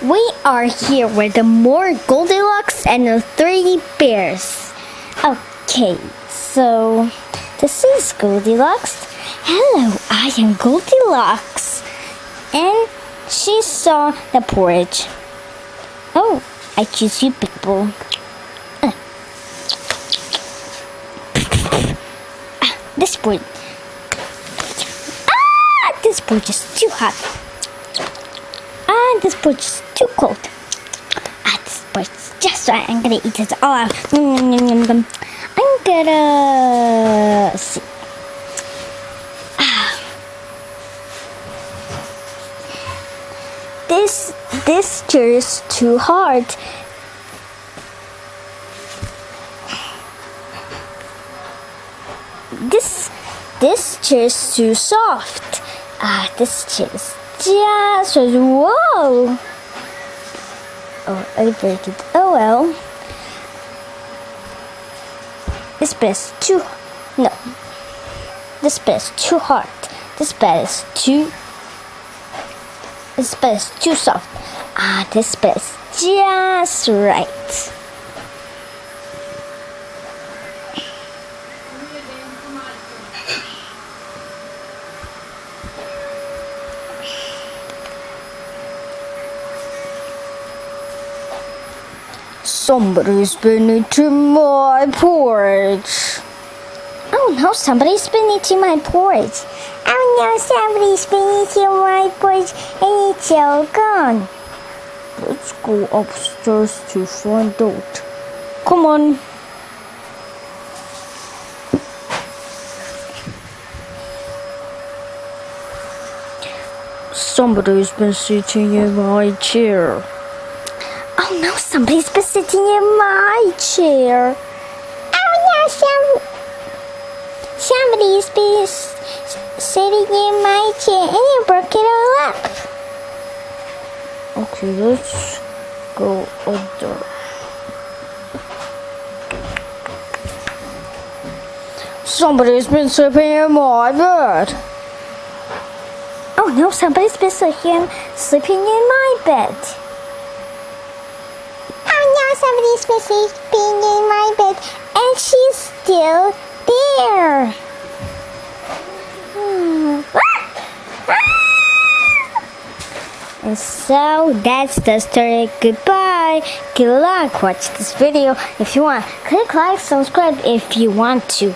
We are here with the more Goldilocks and the 3 bears. Okay, so this is Goldilocks. Hello, I am Goldilocks. And she saw the porridge. Oh, I choose you, people. This porridge. This porridge is too hot. This porridge is too cold. This porridge is just right. I'm gonna eat it all out. I'm gonna see. This chair is too hard. This chair is too soft. This chair is just whoa. Oh, I break it. Oh well. This bed is too This bed is too hard. This bed is too soft. This bed is just right. Somebody's been eating my porridge. Oh no, somebody's been eating my porridge. Oh no, somebody's been eating my porridge and it's all gone. Let's go upstairs to find out. Come on. Somebody's been sitting in my chair. Oh no, somebody's been sitting in my chair. Oh no, somebody's been sitting in my chair and you broke it all up. Okay, let's go up there. Somebody's been sleeping in my bed. Oh no, somebody's been sleeping in my bed. Somebody's been sleeping in my bed and she's still there. And so that's the story. Goodbye. Good luck. Watch this video if you want. Click like, subscribe if you want to.